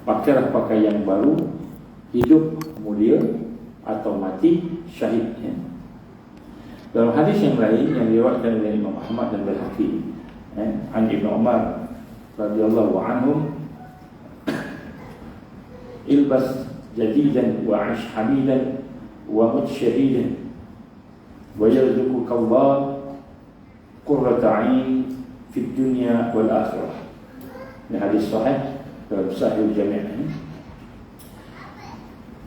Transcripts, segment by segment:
pakailah pakaian baru, hidup mulia atau mati syahid. Dalam hadis yang lain yang diriwayatkan oleh Imam Ahmad dan Baihaqi, an Ibnu Umar radhiyallahu anhum, ilbas jadidan wa 'ish hamidan wa mut syahidan wa yarzuquka Allah qurrata 'ain fid dunya wal akhirah. Ini hadis sahih dalam Sahih Jami'.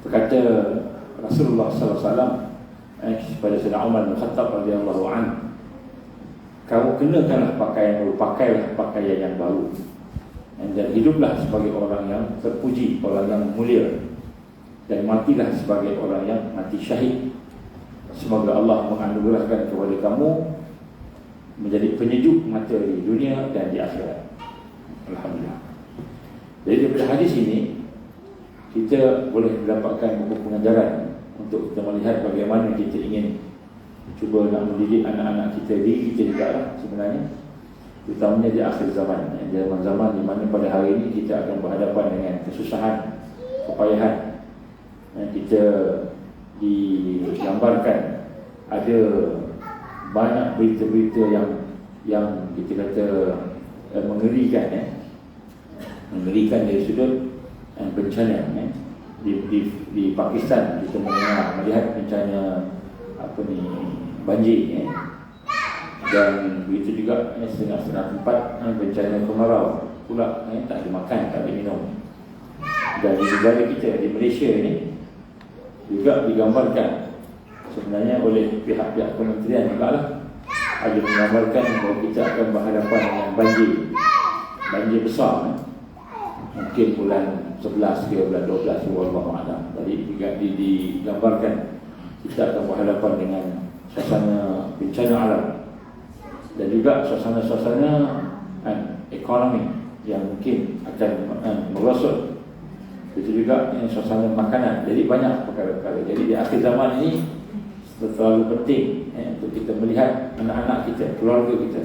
Berkata Rasulullah sallallahu alaihi wasallam kepada Sayyidina Umar bin Khattab radhiyallahu anhu, kamu kenakanlah pakaian baru, pakailah pakaian yang baru, dan hiduplah sebagai orang yang terpuji, orang yang mulia, dan matilah sebagai orang yang mati syahid. Semoga Allah menganugerahkan kepada kamu menjadi penyejuk mata di dunia dan di akhirat. Alhamdulillah. Jadi daripada hadis ini kita boleh mendapatkan buku pengajaran untuk kita melihat bagaimana kita ingin cuba nak mendidik anak-anak kita, diri kita juga lah sebenarnya, terutamanya di akhir zaman, di zaman-zaman di mana pada hari ini kita akan berhadapan dengan kesusahan, kepayahan. Kita digambarkan ada banyak berita-berita yang kita kata mengerikan, mengerikan dari sudut bencana. Di Pakistan kita melihat bencana banjir, dan begitu juga setengah-setengah tempat bencana kemarau pula, tak ada makan, tak ada minum. Dan di negara kita, di Malaysia ini juga digambarkan sebenarnya oleh pihak-pihak kementerian juga lah, ada menggambarkan bahawa kita akan berhadapan dengan banjir besar, mungkin bulan 11 ke bulan 12, wallahualam. Jadi digambarkan kita akan berhadapan dengan suasana bencana alam, dan juga suasana-suasana ekonomi yang mungkin akan merosot. Itu juga suasana makanan. Jadi banyak perkara-perkara. Jadi di akhir zaman ini terlalu penting untuk kita melihat anak-anak kita, keluarga kita,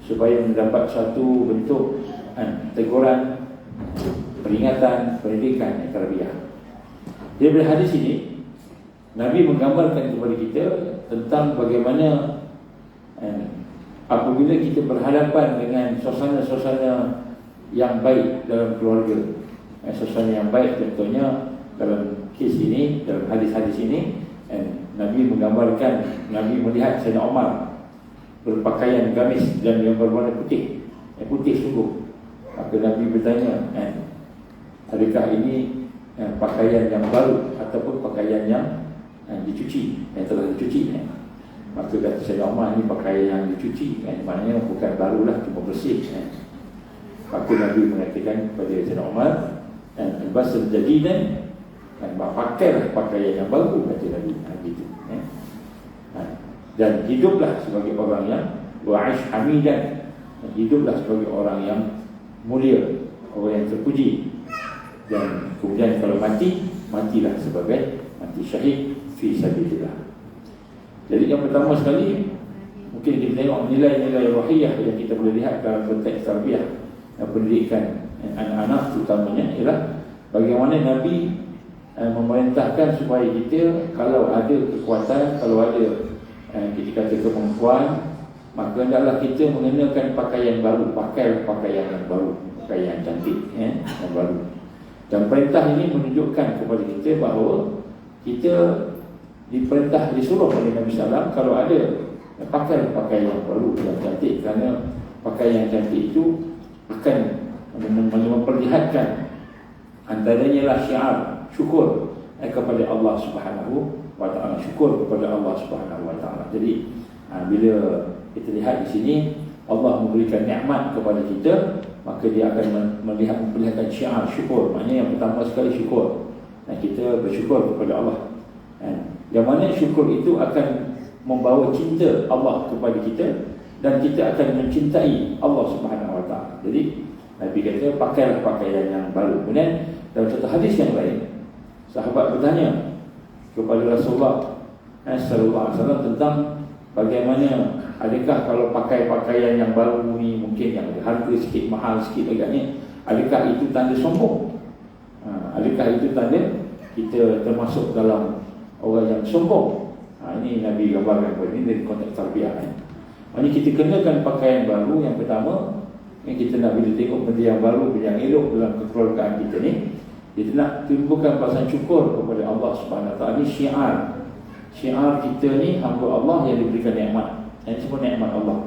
supaya mendapat satu bentuk teguran, peringatan, pendidikan yang tarbiyah. Jadi dari hadis ini Nabi menggambarkan kepada kita tentang bagaimana apabila kita berhadapan dengan suasana-suasana yang baik dalam keluarga, suasana yang baik contohnya dalam kes ini, dalam hadis-hadis ini, Nabi menggambarkan, Nabi melihat Sayyidina Umar berpakaian gamis dan yang berwarna putih, putih sungguh. Maka Nabi bertanya, adakah ini pakaian yang baru ataupun pakaian yang dicuci, yang telah dicuci? Maka kata Sayyidina Umar, ini pakaian yang dicuci, maknanya bukan barulah, cuma bersih. Maka Nabi mengatakan kepada Sayyidina Umar, albasal jadidan, pakailah pakaian yang baru, kata Nabi. Gitu. Dan hiduplah sebagai orang yang wa'ish hamidan, hiduplah sebagai orang yang mulia, orang yang terpuji. Dan kemudian kalau mati, matilah sebagai mati syahid fi sabilillah. Jadi yang pertama sekali, mungkin kita tengok nilai-nilai ruhiyah yang kita boleh lihat dalam konteks tarbiyah dan pendidikan anak-anak terutamanya, ialah bagaimana Nabi memerintahkan supaya kita, kalau ada kekuatan, kalau ada kita kata kemampuan, maka hendaklah kita mengenakan pakaian baru, pakai pakaian yang baru, pakaian yang cantik, yang baru. Dan perintah ini menunjukkan kepada kita bahawa kita diperintah, disuruh oleh Nabi SAW, kalau ada pakai pakaian yang baru, yang cantik, kerana pakaian yang cantik itu akan memperlihatkan antaranya lah syiar syukur kepada Allah Subhanahu wa ta'ala, syukur kepada Allah Subhanahu wa ta'ala. Jadi bila kita lihat di sini Allah memberikan nikmat kepada kita, maka dia akan memperlihatkan syiar syukur. Maknanya yang pertama sekali syukur, dan kita bersyukur kepada Allah. Yang mana syukur itu akan membawa cinta Allah kepada kita, dan kita akan mencintai Allah Subhanahu wa ta'ala. Jadi Nabi kata pakailah pakaian yang baru. Kemudian dalam satu hadis yang lain, sahabat bertanya kepada Rasulullah sallallahu alaihi wasallam tentang bagaimana, adakah kalau pakai pakaian yang baru ni, mungkin yang harga sikit, mahal sikit agaknya, adakah itu tanda sombong? Adakah itu tanda kita termasuk dalam orang yang sombong? Ini Nabi gambarkan kepada ini dari konteks tarbiyah. Maksudnya kita kenakan pakaian baru. Yang pertama, yang kita nak bila tengok benda yang baru, benda yang elok dalam kekeluargaan kita ni, kita nak timbulkan perasaan syukur kepada Allah Subhanahu Wa Taala. Ini syiar kita ni hamba Allah yang diberikan nikmat. Yang semua nikmat Allah.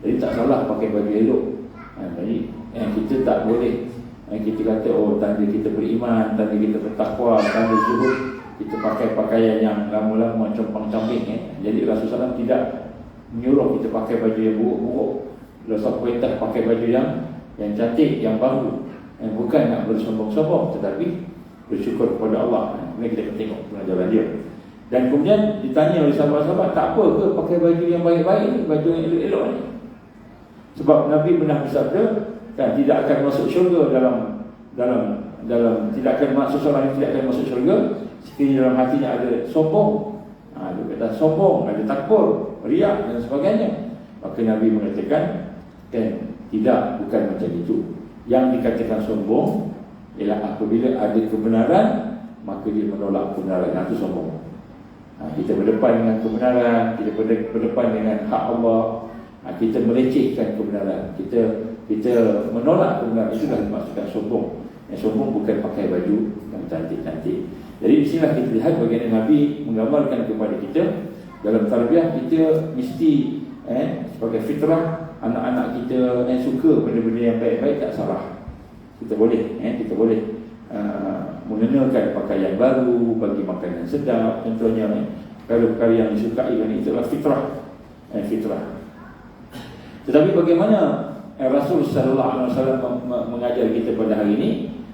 Jadi tak salah pakai baju elok. Jadi kita tak boleh kita kata tanda kita beriman, tanda kita bertakwa, tanda zuhud, kita pakai pakaian yang lama-lama compang-camping. Jadi Rasulullah SAW tidak menyuruh kita pakai baju yang buruk-buruk. Rasulullah perintah pakai baju yang cantik, yang baru, bukan nak bersombong-sombong, tetapi bersyukur kepada Allah. Ini kita tengok pengajaran dia. Dan kemudian ditanya oleh sahabat-sahabat, tak apa ke pakai baju yang baik-baik ni, baju yang elok-elok ni? Sebab Nabi pernah bersabda, kan, tidak akan masuk syurga dalam tidak akan masuk, seorang yang tidak akan masuk syurga sekiranya dalam hatinya ada sombong, ada kata sombong, ada takbur, riak dan sebagainya. Maka Nabi mengatakan, kan, tidak, bukan macam itu. Yang dikatakan sombong ialah apabila ada kebenaran maka dia menolak kebenaran. Itu sombong. Kita berdepan dengan kebenaran, kita berdepan dengan hak Allah, kita melecehkan kebenaran, kita menolak kebenaran. Itulah dimaksudkan sombong. Yang sombong bukan pakai baju yang cantik-cantik. Jadi di sinilah kita lihat bagaimana Nabi menggambarkan kepada kita dalam tarbiyah kita mesti sebagai fitrah, anak-anak kita yang suka benda-benda yang baik-baik tak salah. Kita boleh mengenakan pakaian baru, bagi makanan sedap contohnya. Perkara-perkara yang disukai kan, itulah fitrah. Tetapi bagaimana Rasul sallallahu alaihi wasallam mengajar kita pada hari ini?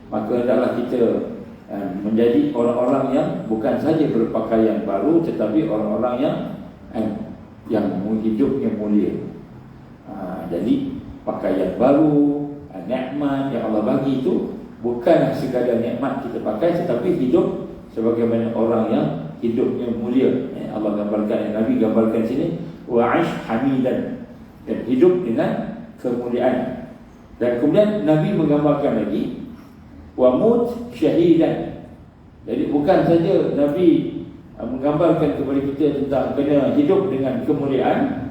Maka hendaklah kita menjadi orang-orang yang bukan saja berpakaian baru, tetapi orang-orang yang hidupnya mulia. Jadi pakaian baru, nikmat yang Allah bagi itu bukan sekadar nikmat kita pakai, tetapi hidup sebagaimana orang yang hidupnya mulia. Allah gambarkan, Nabi gambarkan sini, wa'ish hamidan, dan hidup dengan kemuliaan. Dan kemudian Nabi menggambarkan lagi, wa mut syahidan. Jadi bukan saja Nabi menggambarkan kepada kita tentang kena hidup dengan kemuliaan,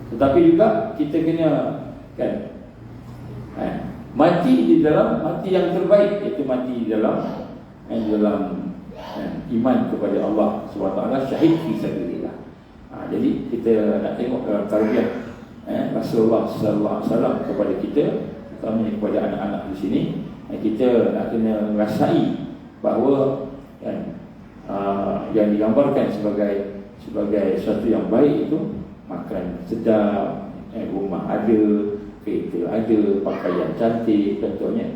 tetapi juga kita kena mati di dalam mati yang terbaik, iaitu mati di dalam iman kepada Allah SWT, syahid fi sabilillah. Jadi kita nak tengok dalam tarbiyah Rasulullah sallallahu alaihi wasallam kepada kita, terutama kepada anak-anak di sini, kita nak kena rasai bahawa yang digambarkan sebagai sesuatu yang baik itu makan sedap, rumah ada, kereta ada, pakaian cantik contohnya.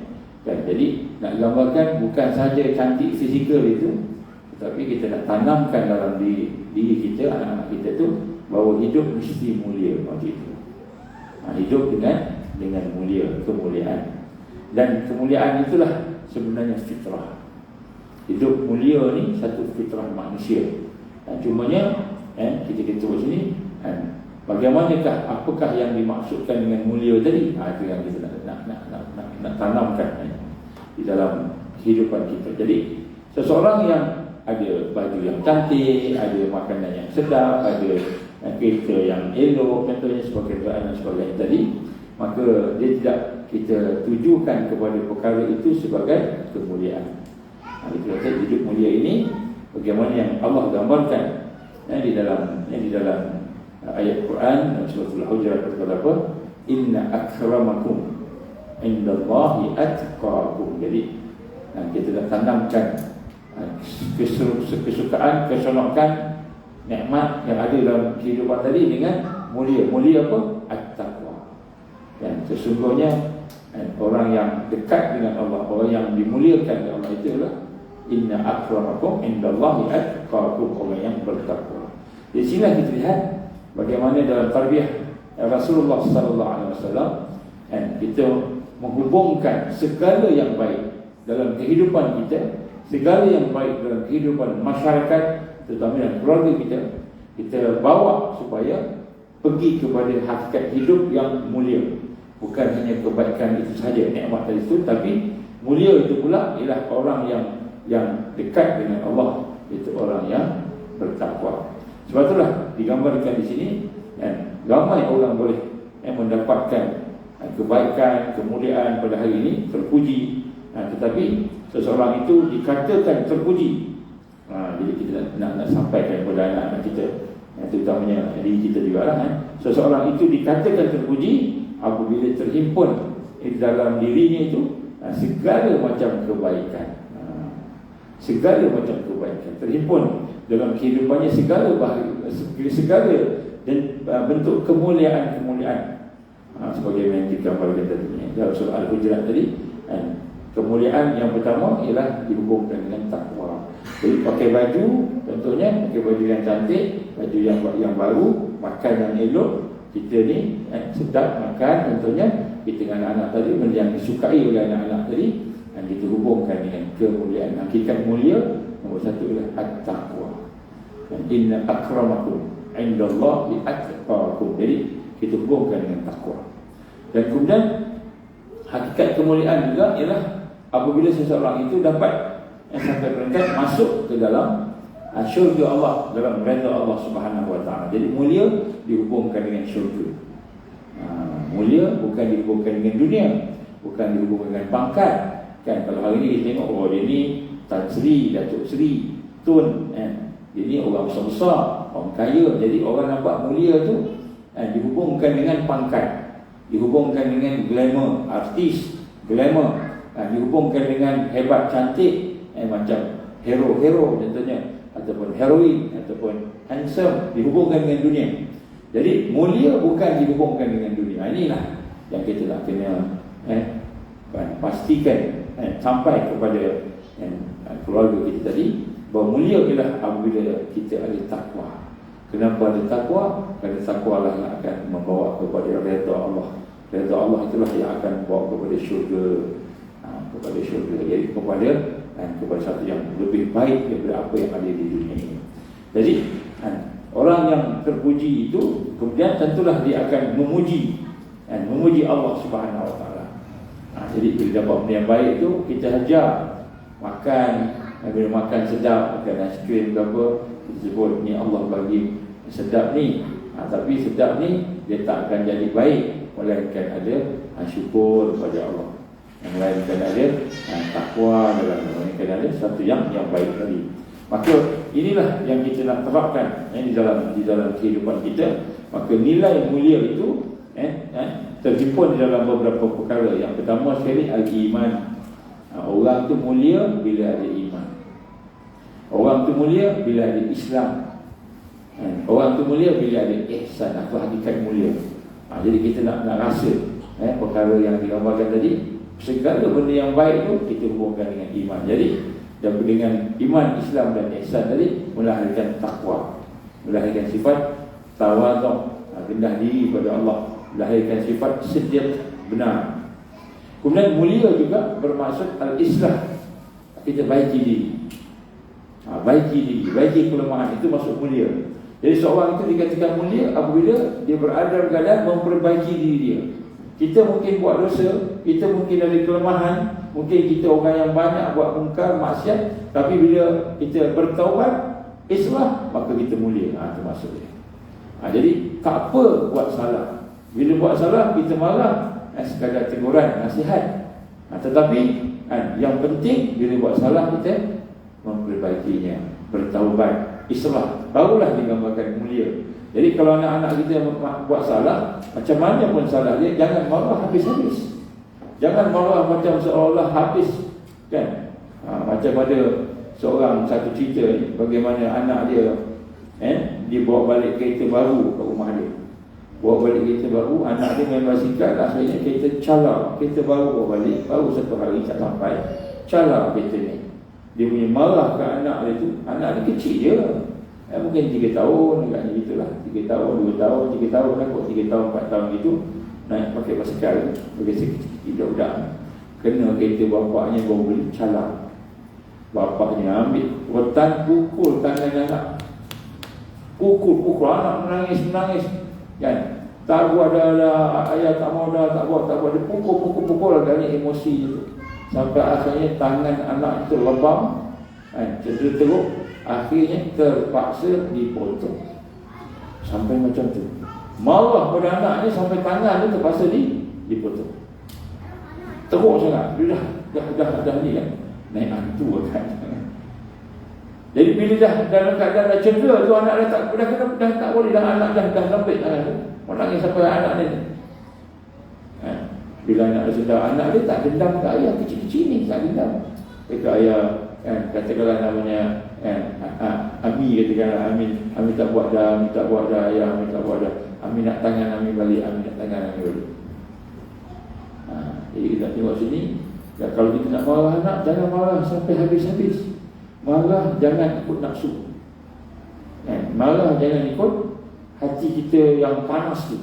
Jadi nak gambarkan bukan saja cantik fizikal itu, tetapi kita nak tanamkan dalam diri kita, anak-anak kita tu, bahawa hidup mesti mulia macam itu. Hidup dengan mulia, kemuliaan. Dan kemuliaan itulah sebenarnya fitrah. Hidup mulia ni satu fitrah manusia. Cumanya kita buat sini, bagaimanakah, apakah yang dimaksudkan dengan mulia tadi? Itu yang kita nak tanamkan di dalam kehidupan kita. Jadi seseorang yang ada baju yang cantik, ada makanan yang sedap, ada kereta yang elok contohnya, sebagai kenderaan dan sebagainya tadi, maka dia tidak kita tujukan kepada perkara itu sebagai kemuliaan. Kita kata hidup mulia ini bagaimana yang Allah gambarkan di dalam ayat Quran surah Al-Hujurat berkata apa? Inna akramakum indallahi atqakum. Jadi kita dah tanamkan kesukaan, keseronokan, nikmat yang ada dalam kehidupan tadi dengan mulia. Mulia apa? At-taqwa. Dan sesungguhnya orang yang dekat dengan Allah, orang yang dimuliakan oleh Allah itu adalah inna akramakum indallahi atqakum, orang yang bertakwa. Di sini kita lihat bagaimana dalam tarbiyah Rasulullah sallallahu alaihi wasallam kita menghubungkan segala yang baik dalam kehidupan kita, segala yang baik dalam kehidupan masyarakat, terutama dalam keluarga kita bawa supaya pergi kepada hakikat hidup yang mulia. Bukan hanya kebaikan itu saja, nikmat tadi itu, tapi Mulia itu pula ialah orang yang dekat dengan Allah, itu orang yang bertakwa. Sebab itulah digambarkan di sini, ramai orang boleh mendapatkan kebaikan, kemuliaan pada hari ini, terpuji. Tetapi seseorang itu dikatakan terpuji. Jadi kita nak sampaikan kepada anak-anak kita, terutamanya diri kita juga lah. Seseorang itu dikatakan terpuji apabila terhimpun di dalam dirinya itu segala macam kebaikan. Segala macam kebaikan terhimpun dalam kehidupannya, segala dan bentuk kemuliaan-kemuliaan. Sebagaimana yang digambarkan tadi dalam surah Al-Hujurat tadi, kemuliaan yang pertama ialah dihubungkan dengan takwa. Jadi pakai baju, contohnya pakai baju yang cantik, baju yang baru, makan yang elok, kita ni sedap makan, contohnya kita dengan anak tadi, benda yang disukai oleh anak-anak tadi, dan kita hubungkan dengan kemuliaan. Hakikat mulia nombor satu ialah at-taqwa. Dan inna akramakum indallahi atqakum. Jadi kita hubungkan dengan takwa. Dan kemudian hakikat kemuliaan juga ialah apabila seseorang itu dapat sampai peringkat masuk ke dalam syurga Allah, dalam redha Allah Subhanahu Wa Taala. Jadi mulia dihubungkan dengan syurga. Mulia bukan dihubungkan dengan dunia, bukan dihubungkan dengan pangkat. Kan kalau hari ni kita tengok, dia ni Tan Sri, Datuk Sri, Tun, dia ni orang besar-besar, orang kaya. Jadi orang nampak mulia tu dihubungkan dengan pangkat, dihubungkan dengan glamour, artis, glamour, dihubungkan dengan hebat, cantik, macam hero-hero contohnya, ataupun heroin, ataupun handsome, dihubungkan dengan dunia. Jadi mulia bukan dihubungkan dengan dunia. Inilah yang kita nak kena pastikan sampai kepada keluarga kita tadi, bahawa mulia ialah apabila kita ada takwa. Kenapa ada takwa? Kerana takwa lah yang akan membawa kepada redha Allah. Redha Allah itulah yang akan membawa kepada syurga, kepada syurga. Jadi kepada satu yang lebih baik daripada apa yang ada di dunia ini. Jadi orang yang terpuji itu kemudian tentulah dia akan memuji Allah Subhanahu Wa Taala. Jadi bila dapat benda yang baik itu, kita hajar makan, bila makan sedap, makan aiskrim ke apa, kita sebut ni Allah bagi sedap ni. Tapi sedap ni dia tak akan jadi baik, melainkan ada syukur kepada Allah, yang melainkan ada takwa dalam, melainkan ada satu yang baik tadi. Maka inilah yang kita nak terapkan di dalam kehidupan kita. Maka nilai mulia itu terhimpun di dalam beberapa perkara. Yang pertama sekali al-iman. Orang tu mulia bila ada iman. Orang tu mulia bila ada Islam. Orang tu mulia bila ada ihsan, atau hakikat mulia. Jadi kita nak rasa perkara yang digambarkan tadi, segala benda yang baik tu kita hubungkan dengan iman. Jadi dengan iman, Islam dan ihsan tadi melahirkan takwa, melahirkan sifat tawaduk, rendah diri kepada Allah, melahirkan sifat siddiq, benar. Kemudian mulia juga bermaksud al-islah, kita baiki diri. Baiki diri, baiki kelemahan, itu maksud mulia. Jadi seorang itu dikatakan mulia apabila dia berada dalam memperbaiki diri dia. Kita mungkin buat dosa, kita mungkin ada kelemahan, mungkin kita orang yang banyak buat mungkar, maksiat, tapi bila kita bertaubat, islah, maka kita mulia. Itu maksudnya. Jadi tak apa buat salah. Bila buat salah kita marah, sekadar teguran, nasihat. Tetapi yang penting bila buat salah kita memperbaikinya, bertaubat, islah, barulah digambarkan mulia. Jadi kalau anak-anak kita buat salah, macam mana pun salah dia, jangan marah habis-habis. Jangan marah macam seolah habis, kan? Macam ada seorang satu cerita ni, bagaimana anak dia dia bawa balik kereta baru ke rumah dia. Bawa balik kereta baru, anak dia main basikal, akhirnya kereta calar. Kereta baru bawa balik, baru satu hari tak sampai, calar kereta ni. Dia punya marah ke anak dia tu. Anak dia kecil je, mungkin 3 tahun, agaknya gitulah, 3 tahun, 2 tahun, 3 tahun lah kot, 3 tahun, 4 tahun gitu, naik pakai basikal, bagi sikit budak. Kena kereta bapaknya baru beli, calar. Bapaknya ambil rotan, pukul tangan anak. Pukul anak menangis kan. Tak buat dah ayah tak mau dah, tak buat. Dia pukul agaknya emosi tu. sampai akhirnya tangan anak itu lebam, cedera teruk, akhirnya terpaksa dipotong. Sampai macam tu. Marah pada anaknya sampai tangan tu terpaksa dipotong. Teruk sangat. Dia dah ni kan. Naik hantu kan. Jadi bila dah dalam keadaan dah cedera tu, anak dah tak boleh dah, anak dah lembik tangan tu. Orang yang sampai anak ni. Bila anak dia sedar, anak dia tak dendam ke ayah kecil-kecil ni, tak dendam. Ke ayah, katakanlah namanya Ami, katakanlah Ami tak buat dah, Ami tak buat dah, ayah Ami tak buat dah, Ami nak tangan Ami balik, Ami nak tangan Ami balik. Jadi kita tengok sini, kalau kita nak marah anak, jangan marah sampai habis-habis. Marah jangan ikut nafsu, marah jangan ikut hati kita yang panas tu.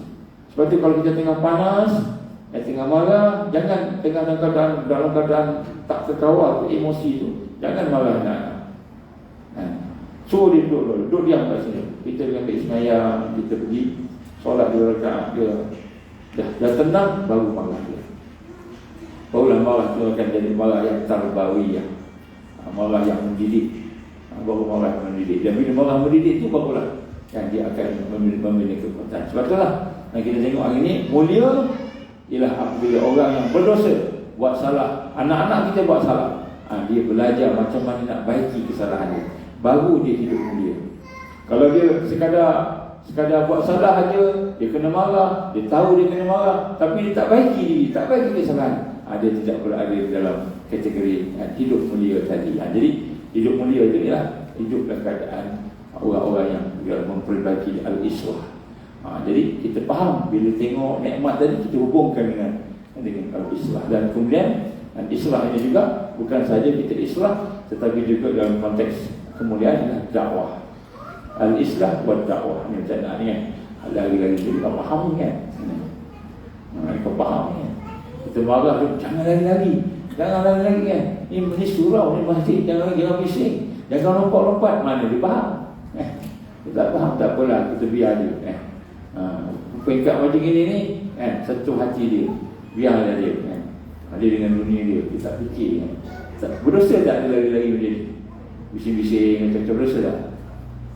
Sebab tu kalau kita tengah panas, tengah marah, jangan tengah dalam keadaan tak terkawal emosi tu, jangan marah anak. Suruh dia duduk diam kat sini. Kita dengan baik semayang, kita pergi solat 2 rakaat dia, dah tenang, baru marah dia. Barulah marah tu akan jadi marah yang tarbawiyah, marah yang mendidik. Baru marah yang mendidik. Dan bila marah mendidik tu, barulah dia akan memiliki kekuatan. Sebab itulah kita tengok hari ni, mulia ialah apabila orang yang berdosa buat salah, anak-anak kita buat salah, dia belajar macam mana nak baiki kesalahan dia, baru dia hidup mulia. Kalau dia sekadar buat salah aja, dia kena marah, dia tahu dia kena marah, tapi dia tak baiki diri, tak baiki kesalahan, dia tidak berada dalam kategori hidup mulia tadi. Jadi hidup mulia itu ialah hidup dalam keadaan orang-orang yang memperbaiki al-islah. Jadi kita faham bila tengok nikmat tadi, kita hubungkan dengan al-islah. Dan kemudian islah ini juga bukan saja kita islah, tetapi juga dalam konteks kemuliaan dakwah. Al-islah buat dakwah ni macam ni kan. Lari-lari kita faham kan. Kau faham kan. Kita marah tu, jangan lari-lari. Jangan lari-lari kan. Ini surau, ni masjid, jangan bising. Jangan lompat-lompat. Mana dia faham? Dia tak faham, tak apalah, kita biar dia. Peringkat macam ini ni, sentuh hati dia, biarlah dia. Dia dengan dunia dia, dia tak fikir. Berdosa tak dia lari-lari macam ni? Bising-bising macam berdosa tak?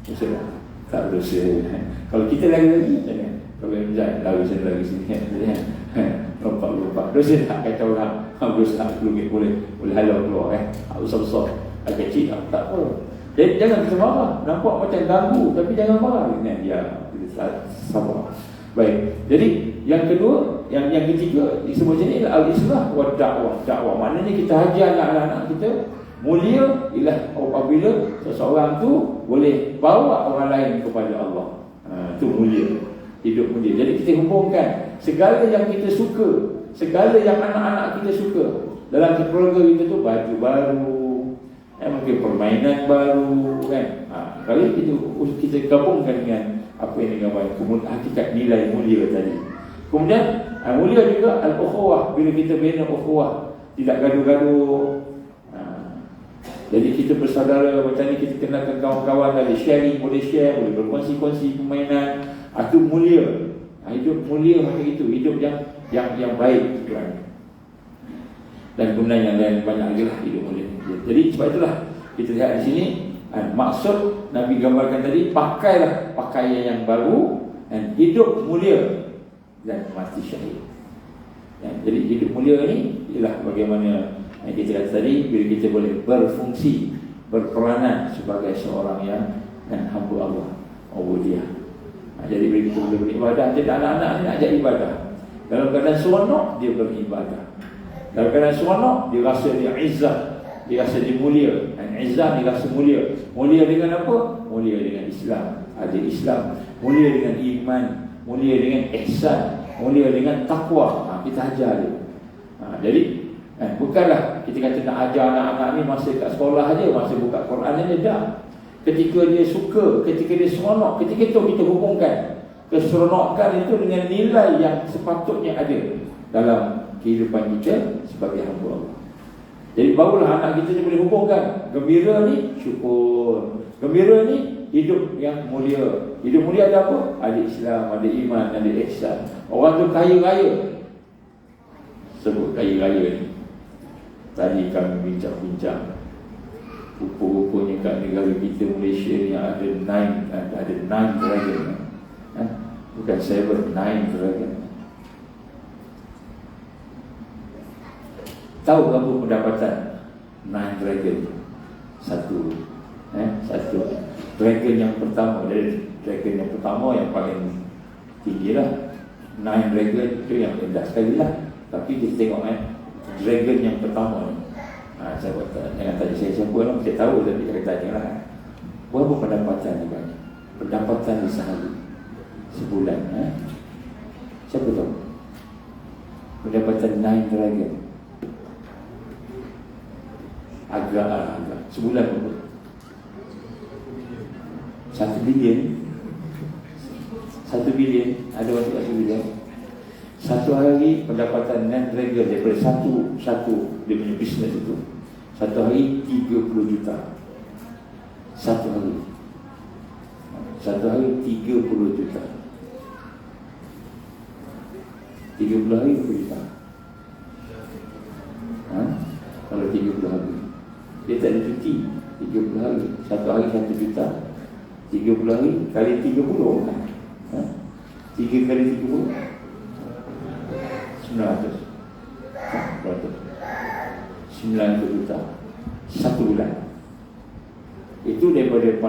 Berdosa tak? Tak berdosa. Kalau kita lari-lari macam ni, kalau yang lari sana lari sini, lompat-lompat, dosa tak kata orang? Berdosa RM10 boleh halau keluar. Besar-besar, kecil tak apa. Jadi jangan kita marah. Nampak macam ganggu, tapi jangan marah. Dia sabar. Baik. Jadi yang kedua, yang ketiga disebut sini adalah al-islah wa dakwah. Dakwah maknanya kita ajar anak-anak kita mulia ialah apabila seseorang tu boleh bawa orang lain kepada Allah. Itu mulia. Hidup mulia. Jadi kita hubungkan segala yang kita suka, segala yang anak-anak kita suka dalam keluarga kita tu, baju baru, mungkin permainan baru kan. Kalau kita gabungkan dengan apa yang digambarkan, kemudian hakikat nilai mulia tadi. Kemudian mulia juga al-ukhuwah, bila kita bina ukhuwah, tidak gaduh-gaduh. Jadi kita bersaudara macam ni, kita kenalkan kawan-kawan, ada sharing, boleh share, boleh berkongsi-kongsi permainan. Itu mulia. Hidup mulia macam itu, hidup yang baik gitu kan. Dan kemudian yang lain banyak lagi lah hidup mulia. Jadi sebab itulah kita lihat di sini, maksud Nabi gambarkan tadi, pakailah pakaian yang baru dan hidup mulia dan mati syahid. Jadi hidup mulia ni ialah bagaimana yang kita kata tadi, bila kita boleh berfungsi, berperanan sebagai seorang yang hamba Allah, ubudiyah. Jadi bila kita boleh beribadah, jadi anak-anak ni nak jadi ibadah. Dalam keadaan seronok, dia beribadah. Dalam keadaan seronok, dia rasa dia izzah, dia rasa dia mulia. Dan izzah dia rasa mulia. Mulia dengan apa? Mulia dengan Islam. Ada Islam. Mulia dengan iman. Mulia dengan ihsan. Mulia dengan takwa. Kita ajar dia. Jadi bukanlah kita kata nak ajar anak-anak ni masa kat sekolah aja, masa buka Quran aja, dah. Ketika dia suka, ketika dia seronok, ketika itu kita hubungkan keseronokan itu dengan nilai yang sepatutnya ada dalam kehidupan kita sebagai hamba Allah. Jadi barulah anak kita boleh hubungkan gembira ni syukur, gembira ni hidup yang mulia. Hidup mulia ada apa? Ada Islam, ada iman, ada ihsan. Orang tu kaya raya, sebut kaya raya ni. Tadi kami bincang-bincang, rupa-rupanya kat negara kita Malaysia ni ada 9 dragon. Bukan 7, 9 dragon. Tahu berapa pendapatan 9 dragon? Satu dragon yang pertama, dari dragon yang pertama yang paling tinggi lah. 9 dragon itu yang rendah sekali lah. Tapi kita tengok dragon yang pertama ni, saya kata, jangan tanya saya siapa lah, saya tahu tapi saya tanya lah. Berapa pendapatan ni banyak? Pendapatan di sehari, sebulan. Siapa tahu? Pendapatan 9 dragon. Agak sebulan berapa? 1 bilion. 1 bilion. Ada masuk 1 bilion. Satu hari pendapatan net dragon daripada satu dia punya bisnes itu, satu hari 30 juta. Satu hari 30 juta. 30 hari 20 juta. Kalau 30 hari dia tak ada cuti. 30 hari, satu hari 1 juta. 30 hari kali 30 kan? 3 kali 30 900 juta satu bulan. Itu daripada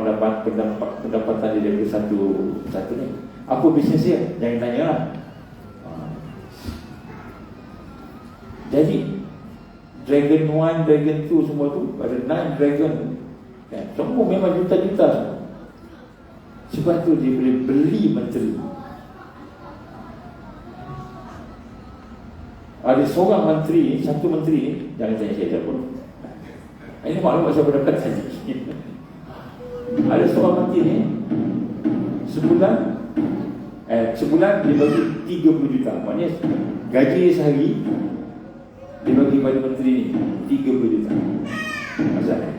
pendapatan dia daripada satu ni. Apa bisnes dia? Jangan tanya lah. Jadi Dragon 1, Dragon 2 semua tu, ada 9 Dragon semua memang juta-juta semua. Sebab tu dia boleh beli menteri. Ada seorang menteri, satu menteri ni, jangan tanya saya siapa. Ini maklumat saya berdapat tadi. Ada seorang menteri ni, sebulan dia bagi 30 juta. Maknanya gaji sehari dia bagi pada menteri ni 30 juta. Asal.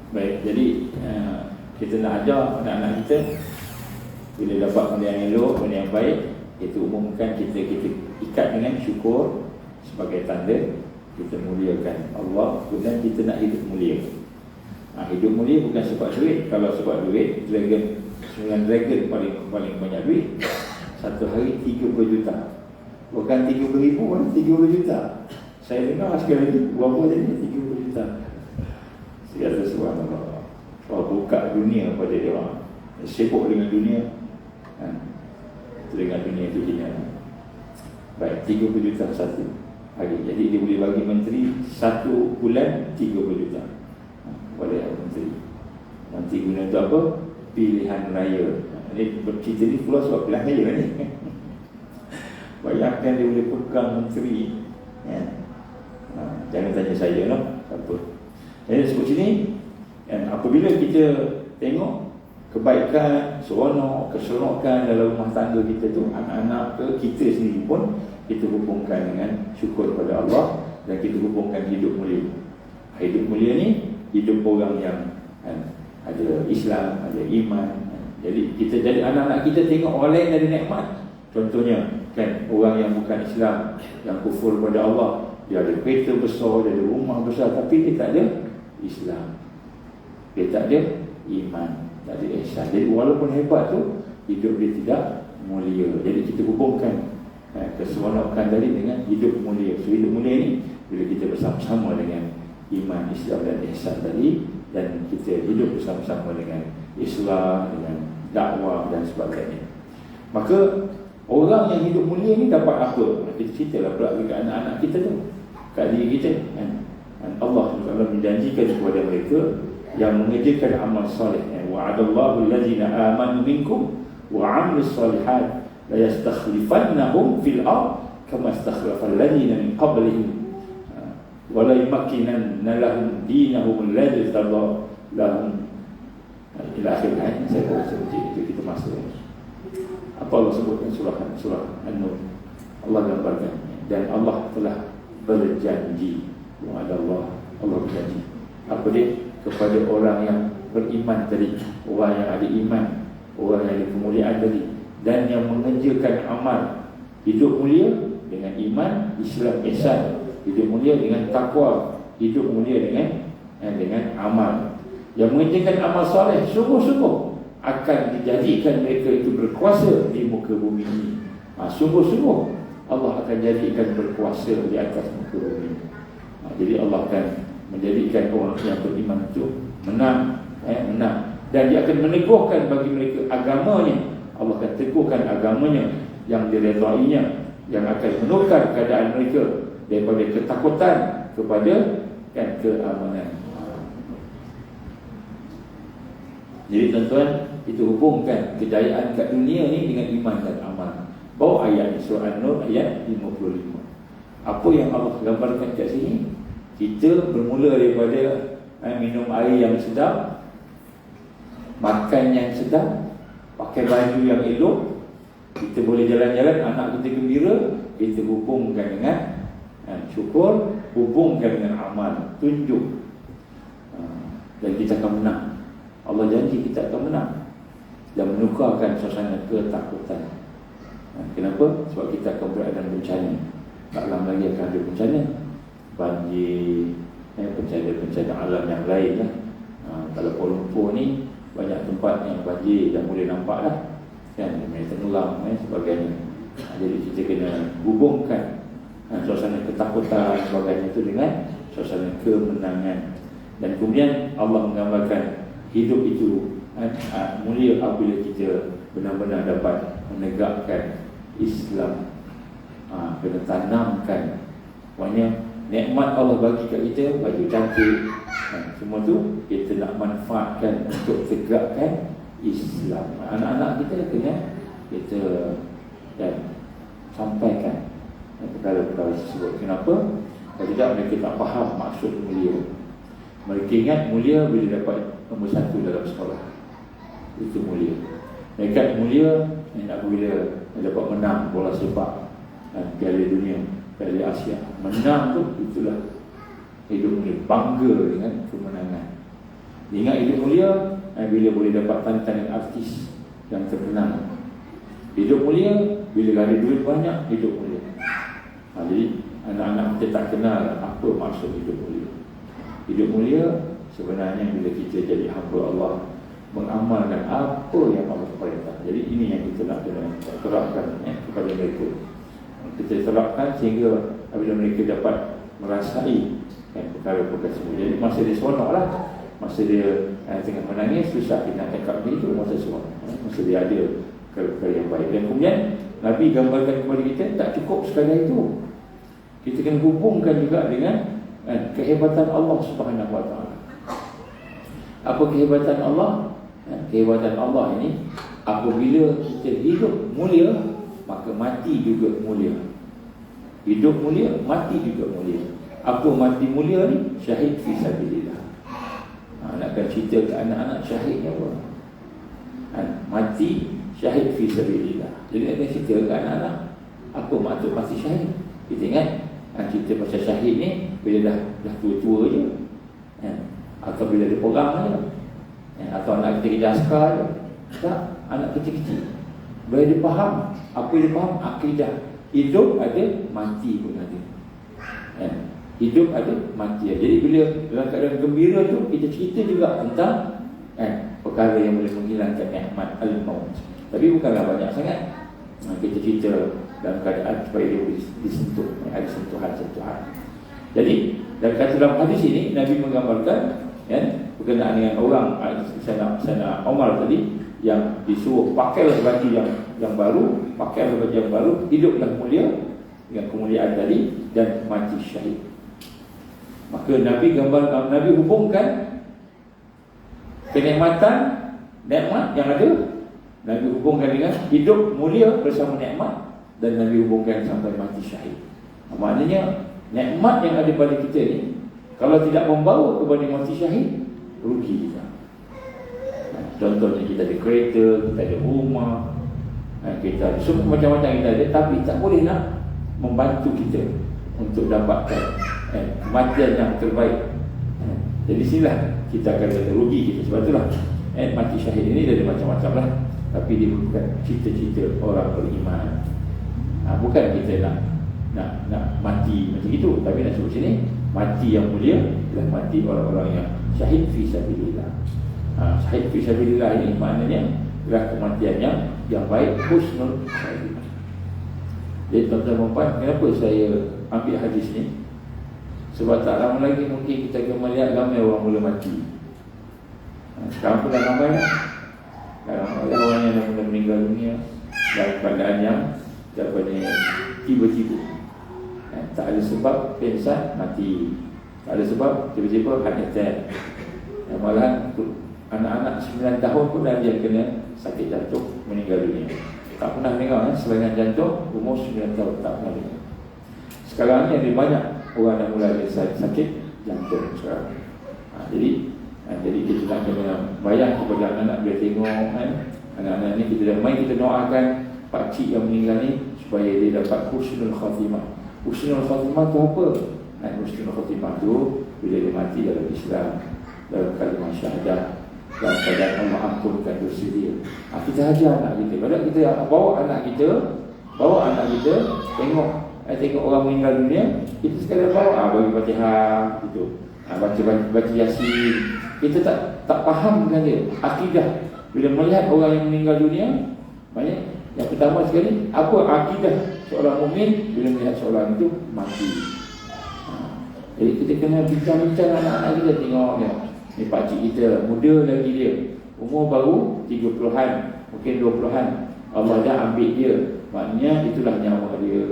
Baik, jadi kita nak ajar anak-anak kita bila dapat benda yang elok, benda yang baik, kita umumkan, kita ikat dengan syukur sebagai tanda kita muliakan Allah, kemudian kita nak hidup mulia. Hidup mulia bukan sebab duit. Kalau sebab duit, sembilan dragon paling banyak duit. Satu hari 30 juta. Bukan 30,000, 30 juta. Saya dengar sekali lagi, berapa jadi 30 juta. Saya rasa subhanallah. Allah buka dunia pada dia orang. Sibuk dengan dunia. Dengan dunia itu hina. Baik, 30 juta satu hari. Jadi dia boleh bagi menteri satu bulan 30 juta. Boleh menteri. Nanti guna untuk apa? Pilihan raya. Ini bercerita ni keluar sebab pilihan raya ni. Bayangkan dia boleh pegang menteri. Jangan tanya saya lah. Apa? Jadi sebut sini, apabila kita tengok kebaikan, seronok, keseronokan dalam rumah tangga kita tu, anak-anak ke kita sendiri pun, kita hubungkan dengan syukur kepada Allah dan kita hubungkan hidup mulia. Hidup mulia ni hidup orang yang ada Islam, ada iman. Jadi kita jadi anak-anak kita tengok orang lain ada nikmat. Contohnya kan, orang yang bukan Islam, yang kufur kepada Allah, dia ada kereta besar, dia ada rumah besar, tapi dia tak ada Islam, dia tak ada iman, tak ada ihsan. Jadi walaupun hebat tu, hidup dia tidak mulia. Jadi kita hubungkan keseronokan tadi dengan hidup mulia. So hidup mulia ni bila kita bersama-sama dengan iman, Islam dan ihsan tadi, dan kita hidup bersama-sama dengan Islam, dengan dakwah dan sebagainya, maka orang yang hidup mulia ni dapat apa? Kita ceritalah pula kepada anak-anak kita tu, kat diri kita. Allah SWT menjanjikan kepada mereka yang mengerjakan amal soleh. Wa'adallahu allazina amanu minkum wa 'amilus solihat la yastakhlifannahum fil ard kama istakhlafal ladzina min qablihim wa la yumakkinanna lahum dinahum alladzi irtada lahum. Ila akhir ayat. Saya baca itu kita masuk. Apa Allah sebutkan surah An-Nur. Allah gambarkan, dan Allah telah berjanji. Allah berjanji. Apa dia? Kepada orang yang beriman tadi, orang yang ada iman, orang yang ada kemuliaan tadi, dan yang mengerjakan amal. Hidup mulia dengan iman, Islam, ihsan. Hidup mulia dengan takwa. Hidup mulia dengan amal. Yang mengerjakan amal soleh sungguh-sungguh akan dijadikan mereka itu berkuasa di muka bumi ini. Sungguh-sungguh Allah akan jadikan berkuasa di atas muka bumi ini. Jadi Allah akan menjadikan orang yang beriman itu menang, dan dia akan meneguhkan bagi mereka agamanya. Allah akan teguhkan agamanya yang diredainya, yang akan menukar keadaan mereka daripada ketakutan kepada keamanan. Jadi tuan-tuan, itu hubungkan kejayaan kat dunia ni dengan iman dan amal. Bawa ayat surah An-Nur ayat 55. Apa yang Allah gambarkan kat sini? Kita bermula daripada minum air yang sedap, makan yang sedap, pakai baju yang elok, kita boleh jalan-jalan, anak kita gembira, kita hubungkan dengan syukur, hubungkan dengan amal, tunjuk, dan kita akan menang. Allah janji kita akan menang dan menukarkan suasana ketakutan. Kenapa? Sebab kita akan berada dalam bencana. Tak lama lagi akan ada bencana, banjir, bencana alam yang lain lah. Kalau Kuala Lumpur ni banyak tempat yang banjir dah mulai nampak lah, kan, mulai tenggelam sebagainya. Jadi kita kena hubungkan suasana ketakutan sebagainya itu dengan suasana kemenangan. Dan kemudian Allah menggambarkan hidup itu mulia apabila kita benar-benar dapat menegakkan Islam. Kena tanamkan, maknanya nikmat Allah bagi kat kita, baju cantik, semua tu kita nak manfaatkan untuk tegakkan Islam. Anak-anak kita kena kita dan sampaikan perkara-perkara tersebut. Kenapa? Kalau tidak mereka tak faham maksud mulia. Mereka ingat mulia bila dapat nombor 1 dalam sekolah, itu mulia. Mereka mulia bila dapat menang bola sepak Piala Dunia, Piala Asia. Menang tu itulah hidup mulia, bangga dengan kemenangan. Ingat hidup mulia bila boleh dapat tantangan artis yang terkenal. Hidup mulia bila ada duit banyak, hidup mulia. Jadi anak-anak kita tak kenal apa maksud hidup mulia. Hidup mulia sebenarnya bila kita jadi hamba Allah, mengamalkan apa yang Allah perintah. Jadi ini yang kita nak terapkan kepada mereka. Kita terapkan sehingga apabila mereka dapat merasai perkara-perkara semua. Jadi masa dia seronok lah, masa dia tengah menangis, susah kita nak cakap begitu, masa seronok, masa dia ada perkara yang baik. Dan kemudian Nabi gambarkan kepada kita, tak cukup sekadar itu, kita kena hubungkan juga dengan kehebatan Allah Subhanahu Wa Taala. Apa kehebatan Allah? Kehebatan Allah ini, apabila kita hidup mulia, maka mati juga mulia. Hidup mulia, mati juga mulia. Apa mati mulia ni? Syahid fi sabilillah. Nakkan cerita ke anak-anak syahidnya apa? Mati syahid fi sabilillah. Jadi nak cerita ke anak-anak apa maksud mati syahid. Kita ingat cerita pasal syahid ni bila dah tua-tua je, atau bila ada perang je, atau anak kita kerja askar je. Tak, anak kecil-kecil bila dia faham, apa dia faham? Akidah. Hidup ada, mati pun ada. Hidup ada, mati ada. Jadi bila dalam keadaan gembira tu, kita cerita juga tentang perkara yang boleh menghilangkan nikmat al-maut. Tapi bukanlah banyak sangat. Kita cerita dalam keadaan supaya dia disentuh, ada sentuhan-sentuhan. Jadi dalam hadis ini Nabi menggambarkan berkenaan dengan orang Sayyidina Umar tadi yang disuruh pakailah baju yang baru, pakailah baju yang baru, hiduplah mulia dengan kemuliaan tadi dan mati syahid. Maka Nabi hubungkan kenikmatan, nikmat yang ada, Nabi hubungkan dengan hidup mulia bersama nikmat, dan Nabi hubungkan sampai mati syahid. Maknanya nikmat yang ada pada kita ni, kalau tidak membawa kepada mati syahid, rugi kita. Contohnya kita ada kereta, kita ada rumah, kita ada semua macam-macam kita ada, tapi tak boleh nak membantu kita untuk dapatkan kematian yang terbaik. Jadi sinilah kita akan kata rugi kita. Sebab itulah mati syahid ini ada macam-macam lah. Tapi dia bukan cita-cita orang beriman. Bukan kita nak mati macam itu, tapi nak sebut sini mati yang mulia adalah mati orang-orang yang syahid fi sabilillah. Syahid fi sabilillah ini maknanya adalah kematian yang baik, husnul khatimah. Jadi tuan-tuan dan puan, kenapa saya ambil hadis ni? Sebab tak lama lagi mungkin kita akan melihat ramai orang mula mati. Sekarang pun dah ramai lah. Ramai orang yang dah mula meninggal dunia dalam keadaan yang tiba-tiba, tak ada sebab pingsan mati, tak ada sebab tiba-tiba heart attack. Malahan anak-anak 9 tahun pun dah dia kena sakit jantung, meninggal dunia. Tak pernah dengar serangan jantung umur 9 tahun, tak pernah dengar. Sekarang ni ada banyak orang yang mulai sakit jantung sekarang. Jadi kita nak kena bayang kepada anak-anak bila tengok anak-anak ni, kita dah main, kita doakan pakcik yang meninggal ni supaya dia dapat husnul khatimah. Husnul khatimah tu apa? Husnul khatimah tu bila dia mati dalam Islam, dalam kalimah syahadah, dalam keadaan Allah ampunkan dosa dia. Kita ajar anak kita. Padahal kita bawa anak kita tengok orang meninggal dunia, kita sekadar bawa bagi Fatihah gitu, baca Yasin. Kita tak faham dengan dia akidah. Bila melihat orang yang meninggal dunia, banyak yang pertama sekali, apa akidah seorang mukmin bila melihat seorang itu mati. Jadi kita kena bincang-bincang anak-anak kita, tengok ni pakcik kita, muda lagi dia, umur baru 30-an, mungkin 20-an, Allah dah ambil dia, maknanya itulah nyawa dia.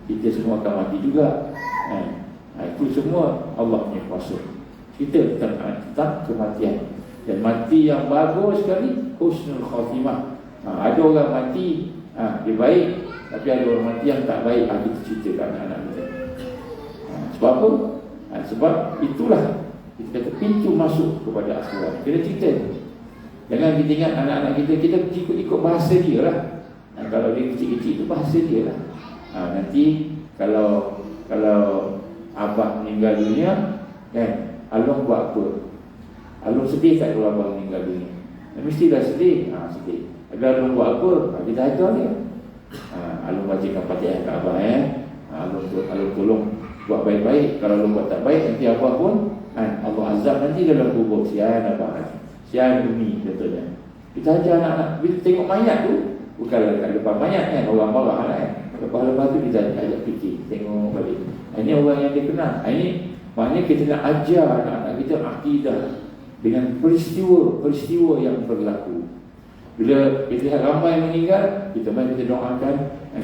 Kita semua akan mati juga. Itu semua Allah punya kuasa. Kita tentang kematian. Dan mati yang bagus sekali husnul khatimah. Ada orang mati dia baik, tapi ada orang mati yang tak baik. Kita cerita kat anak-anak kita. Sebab apa? Sebab itulah kita kata pintu masuk kepada akhirat. Kita cerita. Jangan kita ingat anak-anak kita ikut bahasa dia lah. Kalau dia kecil-kecil itu bahasa dia lah. Nanti kalau abang meninggal dunia, kan, Allah buat apa? Allah sedih tak kalau abang meninggal dunia? Mestilah sedih. Sedih. Agar Allah buat apa? Kita ajar dia. Allah bacakan Fatihah kat abang. Allah tolong buat baik-baik. Kalau Allah buat tak baik, nanti abang pun Allah azab nanti dalam kubur. Sian abang, sian bumi, contohnya. Kita ajar anak-anak. Bila tengok mayat tu, bukanlah kat depan mayat kan, orang marah kan. Lepas tu kita ajak fikir, tengok balik. Ini orang yang dia kenal. Ini maknanya kita nak ajar anak-anak kita akidah dengan peristiwa yang berlaku. Bila kita lihat ramai meninggal, kita doakan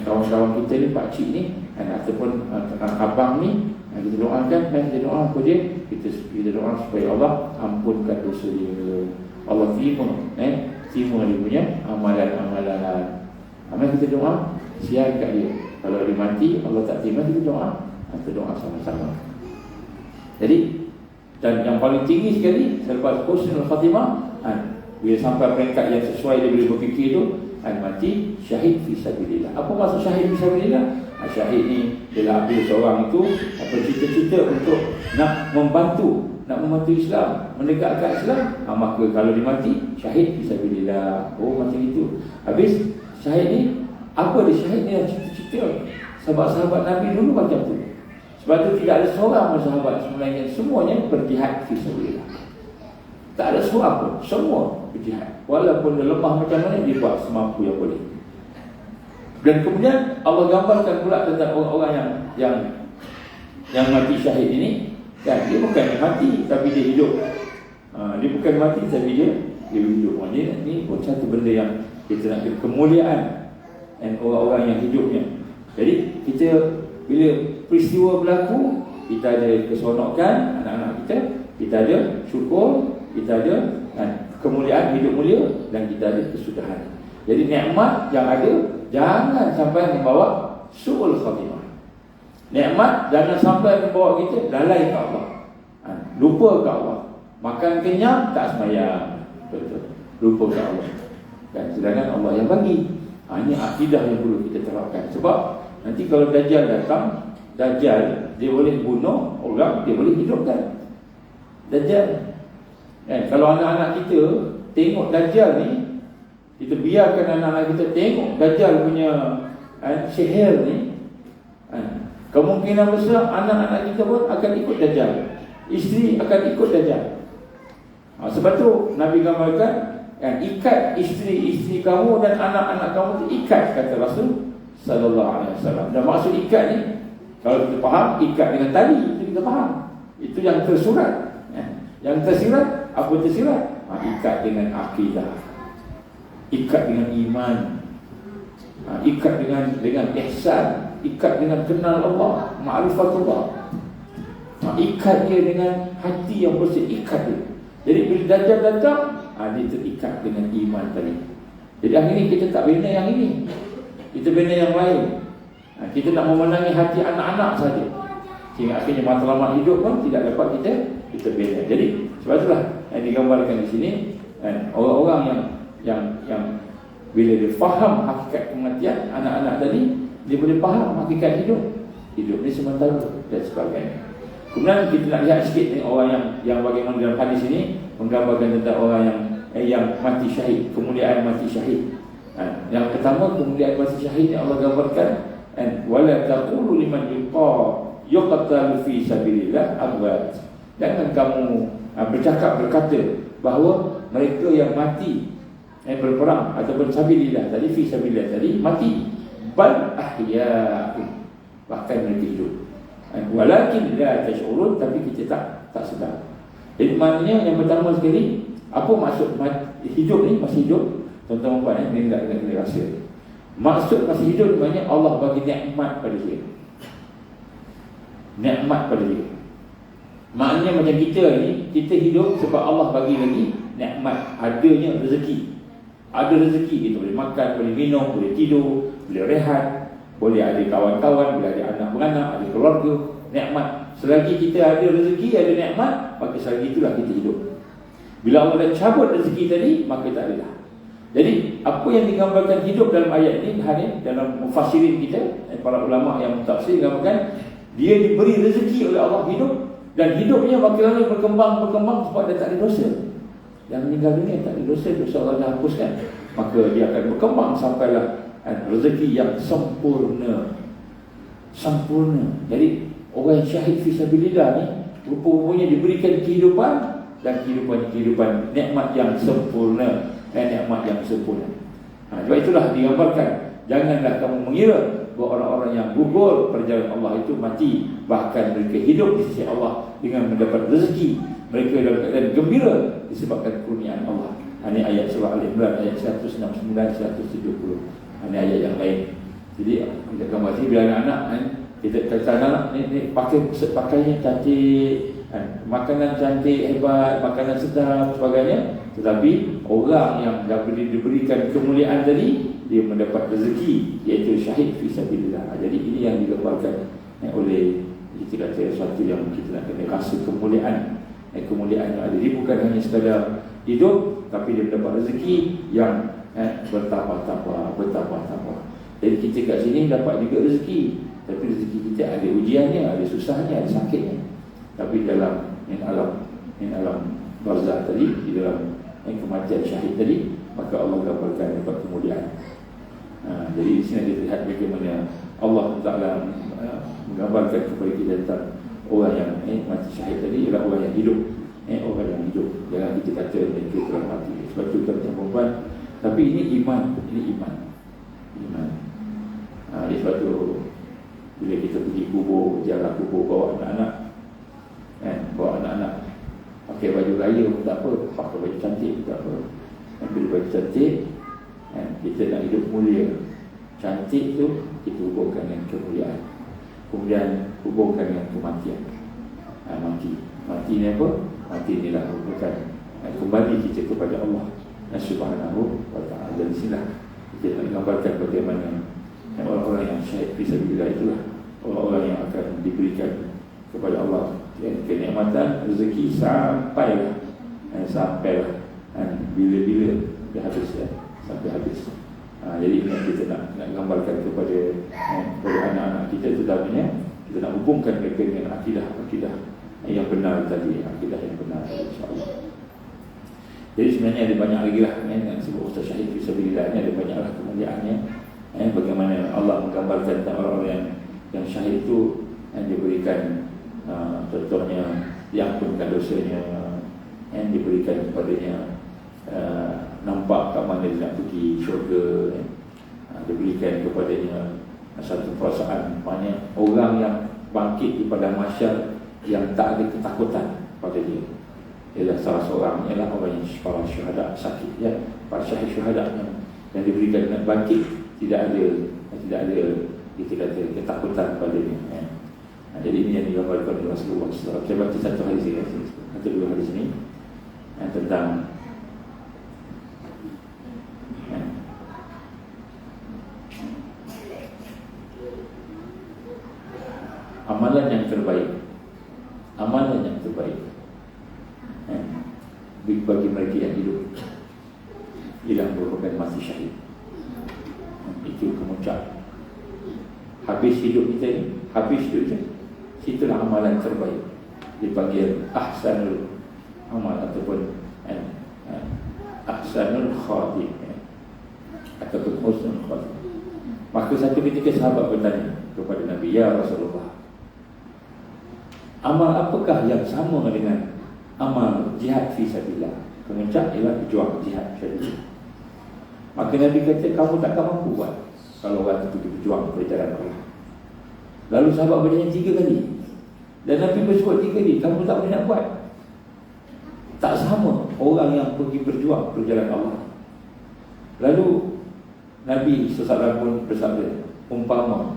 kawan-kawan kita ni, pakcik ni, ataupun abang ni, kita doakan, kita doa kepada dia, kita doa supaya Allah ampunkan dosa dia. Allah terima dia punya amalan-amalan. Kita doa siap kat dia. Kalau dia mati, Allah tak terima, kita doa sama-sama. Jadi, dan yang paling tinggi sekali selepas husnul khatimah, bila sampai peringkat yang sesuai dia boleh berfikir tu, mati syahid fi sabilillah. Apa maksud syahid fi sabilillah? Syahid ni dia ambil seorang itu cita-cita untuk nak membantu Islam, menegakkan Islam. Maka kalau dia mati, syahid fi sabilillah. Macam itu. Habis syahid ni, apa dia syahid ni? Cita-cita sahabat-sahabat Nabi dulu macam tu. Sebab tu tidak ada seorang sahabat sebenarnya, semuanya berjihad fi sabilillah. Tak ada seorang pun, semua berjihad. Walaupun dia lemah macam mana, dia buat semampu yang boleh. Dan kemudian Allah gambarkan pula tentang orang-orang yang mati syahid ini, kan, dia bukan mati tapi dia hidup. Dia bukan mati tapi dia hidup. Ini pun satu benda yang kita nak kira kemuliaan dan orang-orang yang hidupnya. Jadi kita bila peristiwa berlaku, kita ada keseronokan anak-anak kita ada syukur, kita ada kemuliaan, hidup mulia, dan kita ada kesudahan. Jadi nikmat yang ada jangan sampai membawa su'ul khatimah. Nikmat jangan sampai membawa kita lalai ke Allah, lupa ke Allah. Makan kenyang tak sembahyang, lupa ke Allah. Dan sedangkan Allah yang bagi. Ini akidah yang perlu kita terapkan. Sebab nanti kalau Dajjal datang, Dajjal dia boleh bunuh orang, dia boleh hidupkan. Dajjal, kalau anak-anak kita tengok Dajjal ni, kita biarkan anak-anak kita tengok Dajjal punya sihir ni, kemungkinan besar anak-anak kita pun akan ikut Dajjal, isteri akan ikut Dajjal. Sebab tu Nabi gambarkan, ikat isteri kamu dan anak-anak kamu tu, ikat, kata Rasul sallallahu alaihi wasallam. Dan maksud ikat ni, kalau kita faham, ikat dengan tali, itu kita faham. Itu yang tersurat. Yang tersirat, apa tersirat? Ikat dengan akidah, ikat dengan iman, ikat dengan ihsan, ikat dengan kenal Allah, ma'rifatullah, ikat dia dengan hati yang bersih, ikat dia. Jadi bila Dajjal datang, dia terikat dengan iman tadi. Jadi akhirnya kita tak bina yang ini, kita bina yang lain. Kita nak memenangi hati anak-anak saja, sehingga akhirnya matlamat hidup pun tidak dapat kita bina. Jadi sebab itulah yang digambarkan di sini, orang-orang yang bila dia faham hakikat kematian, anak-anak tadi, dia boleh faham hakikat hidup ni sementara dan sebagainya. Kemudian kita nak lihat sikit ni, orang yang bagaimana dalam hadis ini menggambarkan tentang orang yang mati syahid, kemuliaan mati syahid. Yang pertama, kemuliaan mati syahid yang Allah gambarkan, wala taqulu liman yuqtalu fi sabilillah amwat. Jangan kamu berkata bahawa mereka yang mati berperang ataupun sabilillah tadi, fi sabilillah tadi, mati, bal ahya, bahkan mereka hidup. Walakin la tash'urun, tapi kita tak sedar. Jadi maknanya yang pertama sekali, apa maksud hidup ni, masih hidup, tuan-tuan puan, ini tak kena rasa. Maksud masih hidup maknanya Allah bagi nikmat pada dia. Nikmat pada dia. Maknanya macam kita ni, kita hidup sebab Allah bagi lagi nikmat adanya rezeki. Ada rezeki, kita boleh makan, boleh minum, boleh tidur, boleh rehat, boleh ada kawan-kawan, boleh ada anak beranak, ada keluarga. Nikmat. Selagi kita ada rezeki, ada nikmat, maka selagi itulah kita hidup. Bila Allah dah cabut rezeki tadi, maka tak ada dah. Jadi apa yang digambarkan hidup dalam ayat ini, dalam mufassirin kita, para ulama yang tafsir gambarkan, dia diberi rezeki oleh Allah hidup, dan hidupnya makin lama berkembang sebab dia tak ada dosa. Yang meninggal dunia tak ada dosa, dosa Allah dah hapuskan, maka dia akan berkembang sampailah rezeki yang sempurna. Jadi orang yang syahid fisabilillah ni rupa-rupanya diberikan kehidupan, dan kehidupan nikmat yang sempurna, nikmat yang sempurna. Sebab itulah digambarkan, janganlah kamu mengira bahawa orang-orang yang gugur perjalanan Allah itu mati, bahkan mereka hidup di sisi Allah dengan mendapat rezeki. Mereka dalam keadaan gembira disebabkan kurniaan Allah. Ini ayat surah Al-Imran ayat 169 170. Ini ayat yang lain. Jadi kita gambar sini bila anak-anak kita kata anak ni pakainya cantik, makanan cantik, hebat, makanan sedap sebagainya, tetapi orang yang dah diberikan kemuliaan tadi, dia mendapat rezeki, iaitu syahid fisabilillah. Jadi ini yang digambarkan oleh, kita kata sesuatu yang kita nak kena rasa kemuliaan. Kemuliaan yang ada. Dia bukan hanya sekadar hidup, tapi dia mendapat rezeki yang bertambah-tambah. Jadi kita kat sini dapat juga rezeki, tapi rezeki kita ada ujiannya, ada susahnya, ada sakitnya. Tapi dalam alam barzah tadi, di dalam kematian syahid tadi, maka Allah gambarkan dapat kemuliaan. Jadi di sini kita lihat bagaimana Allah Taala menggambarkan kepada kita tentang orang yang mati syahid tadi ialah orang yang hidup. Orang yang hidup. Jangan kita kata mereka telah mati. Sebab itu kita perempuan. Tapi ini iman. Jadi sebab itu bila kita pergi kubur, jalan kubur, bawa anak-anak, pakai baju raya pun tak apa, pakai baju cantik pun tak apa. Ambil baju cantik, kita nak hidup mulia. Cantik tu kita hubungkan dengan kemuliaan, kemudian hubungkan dengan kematian. Mati ni apa? Mati ni lah merupakan kembali kita kepada Allah Subhanahu wa ta'ala. Dan di sinilah kita nak gambarkan bagaimana orang-orang yang syahid fisabilillah itulah orang-orang yang akan diberikan kepada Allah kenikmatan rezeki sampailah bila-bila dia habis, sampai habis. Jadi ini yang kita nak gambarkan kepada anak-anak kita, terutamanya kita nak hubungkan mereka dengan akidah yang benar tadi, akidah yang benar insya-Allah. Jadi sebenarnya ada banyak lagi lah yang disebut Ustaz Syahid fisabilillah ni, ada banyaklah kemuliaannya. Bagaimana Allah menggambarkan tentang orang-orang yang syahid itu, yang diberikan contohnya diampunkan dosanya, yang diberikan kepadanya nampak kat mana dia nak pergi syurga, diberikan kepadanya satu perasaan. Maknanya orang yang bangkit di padang mahsyar yang tak ada ketakutan pada dia ialah salah seorang, ialah orang yang para syuhada sakit, para syahid syuhada yang diberikan dengan bangkit, tidak ada kita kata ketakutan padanya. Jadi ini yang digambarkan oleh Rasulullah SAW. Saya baca satu hadis ini, atau dua hadis ini tentang amalan yang terbaik. Bagi mereka yang hidup ialah merupakan mati syahid. Itu kemuncak. Habis hidup kita, situlah amalan terbaik, dipanggil ahsanul amal ataupun ahsanul khatim ataupun husnul khatim. Maka satu ketika sahabat bertanya kepada Nabi, ya Rasulullah, amal apakah yang sama dengan amal jihad fisabilillah? Kemuncak ialah berjuang jihad fisabilillah. Maka Nabi kata, kamu takkan mampu buat kalau orang itu berjuang berjalan Allah. Lalu sahabat bertanya 3 kali, dan Nabi bersebut 3 kali, kamu tak boleh nak buat. Tak sama orang yang pergi berjuang berjalan Allah. Lalu Nabi SAW pun bersabda, umpama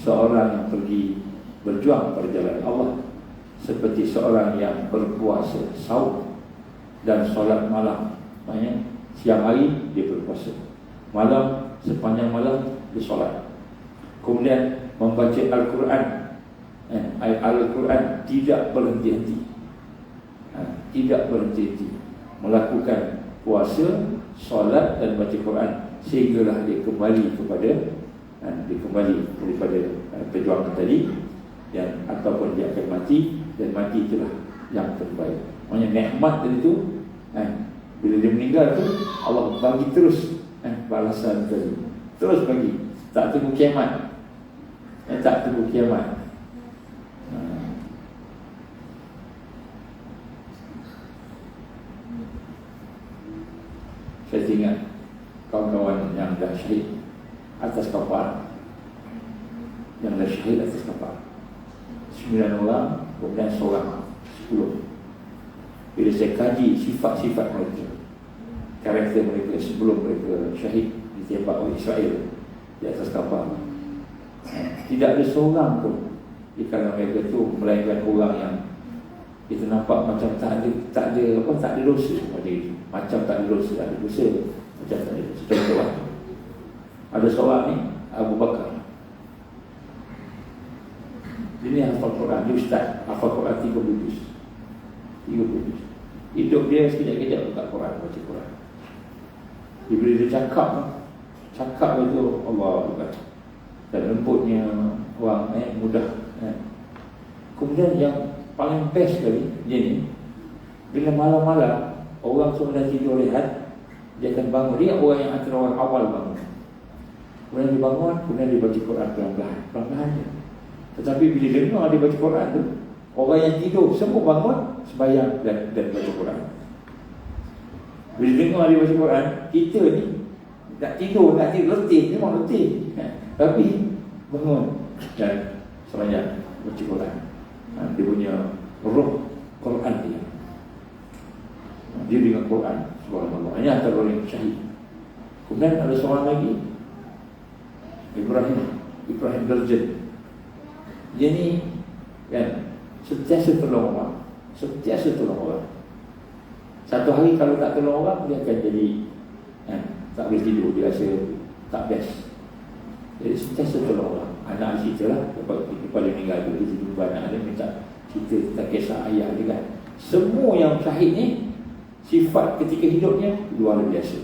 seorang yang pergi berjuang berjalan Allah seperti seorang yang berpuasa saum dan solat malam. Maknanya siang hari dia berpuasa, malam sepanjang malam dia solat. Kemudian membaca Al-Quran, ayat Al-Quran tidak berhenti-henti, tidak berhenti-henti, melakukan puasa, solat dan baca Quran sehinggalah dia kembali kepada daripada perjuangan tadi, dan ataupun dia akan mati, dan mati itulah yang terbaik. Maksudnya nikmat tadi tu, bila dia meninggal tu Allah bagi terus balasan tadi, terus bagi, tak tunggu kiamat, tak tunggu kiamat. Saya ingat kawan-kawan yang dah syahid atas kapal, yang dah syahid atas kapal 9 orang, kemudian seorang 10. Bila saya kaji sifat-sifat mereka, karakter mereka sebelum mereka syahid ditembak oleh Israel di atas kapal, tidak ada seorang pun di kalangan mereka tu melainkan orang yang kita nampak macam tak ada dosa pada itu. Macam tak ada dosa, macam tak ada dosa. Contoh, ada seorang ni, Abu Bakar. Dia ni hafal Quran, dia ustaz, hafal Quran 30 juz. Hidup dia sekejap-kejap buka Quran, baca Quran. Bila dia cakap itu Allah bukan. Dan lembutnya orang, mudah. Kemudian yang paling best sekali dia ni, bila malam-malam orang semua dah tidur rehat, dia akan bangun. Dia orang yang antara orang awal bangun. Kemudian dia bangun, kemudian dia baca Quran perlahan-lahan je. Tetapi bila dengar dia baca Quran tu, orang yang tidur semua bangun, sembahyang dan baca Quran. Bila dengar dia baca Quran, kita ni nak tidur, letih, memang letih, tapi bangun dan sembahyang baca Quran. Dia punya roh Quran dia dengan Quran, subhanallah. Ini antara orang yang syahid. Kemudian ada seorang lagi, Ibrahim Darjan. Dia ni sentiasa tolong orang. Satu hari kalau tak tolong orang, dia akan jadi tak boleh tidur, dia rasa tak best. Jadi sentiasa tolong orang. Anak cerita lah, lepas dia meninggal dia jumpa anak dia, minta cerita tentang kisah ayah dia kan. Semua yang syahid ni sifat ketika hidupnya luar biasa.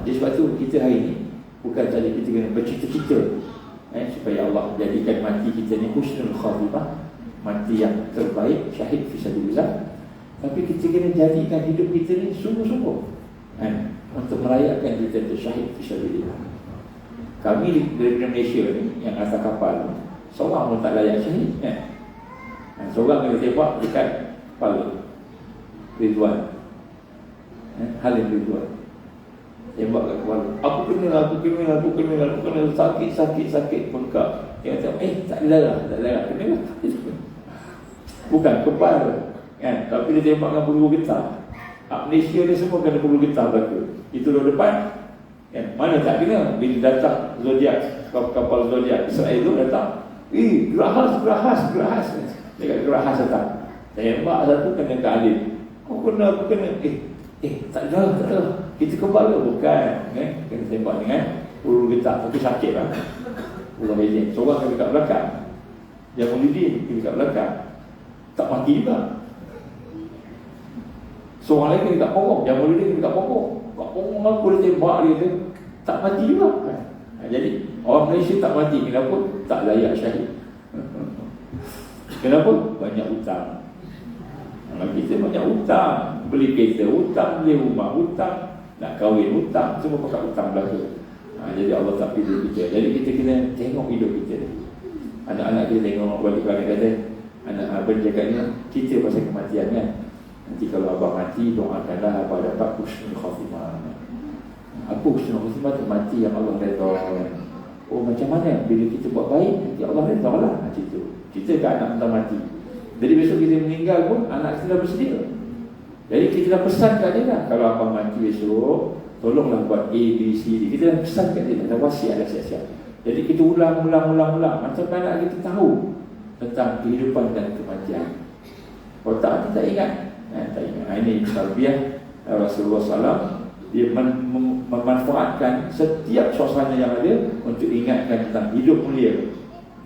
Jadi sebab tu kita hari ni bukan saja kita kena bercita-cita supaya Allah jadikan mati kita ni husnul khatimah, mati yang terbaik, syahid fisabilillah. Tapi kita kena jadikan hidup kita ni sungguh-sungguh untuk merayakan kita tu syahid fisabilillah. Kami dari Malaysia ni yang atas kapal, seorang pun tak layak syahid seorang kena tembak dekat kepala. Ridwan, Halim Ridwan, tembak kat kepala. Aku kena sakit bengkak. Dia kata, tak ada darah, kena lah. Bukan kepala tapi dia tembak dengan peluru getah. Malaysia ni semua kena peluru getah belaka. Itu depan mana tak kena. Bila datang Zodiac, kapal Zodiac Israel tu datang, gerahas dekat gerahas datang, tembak satu kena ke Halim. Aku kena tak ada kita kepala bukan kena tembak dengan peluru getah, tapi sakit lah. Allah izin, seorang kena dekat belakang, Jamuluddin kena dekat belakang, tak mati juga. Seorang lagi kena dekat pokok, Jamuluddin kena dekat pokok. Kat pokok aku dia tembak dia tu, tak mati juga. Jadi orang Malaysia tak mati, kenapa? Tak layak syahid. Kenapa? Banyak hutang. Kita banyak hutang, beli kereta hutang, beli rumah hutang, nak kahwin hutang, semua pakai hutang belaka. Jadi Allah tak pilih kita. Jadi kita kena tengok hidup kita. Anak-anak kita tengok, balik pelanggan kata, anak abang cakap ni cerita pasal kematian kan. Nanti kalau abang mati, doakanlah abang dapat husnul khatimah. Apa husnul khatimah tu? Mati yang Allah redha. Oh, macam mana? Bila kita buat baik, nanti Allah redha lah. Cerita ke anak kita mati. Jadi besok kita meninggal pun anak kita dah bersedia. Jadi kita dah pesan kat dia lah, kalau abang mati besok, tolonglah buat A, B, C, D. Kita dah pesan kat dia, dah wasiat dah siap-siap. Jadi kita ulang. Macam anak kita tahu tentang kehidupan dan kematian. Otak kita tak ingat. Tak ingat. Ini tarbiyah Rasulullah SAW. Dia memanfaatkan setiap suasana yang ada untuk ingatkan tentang hidup mulia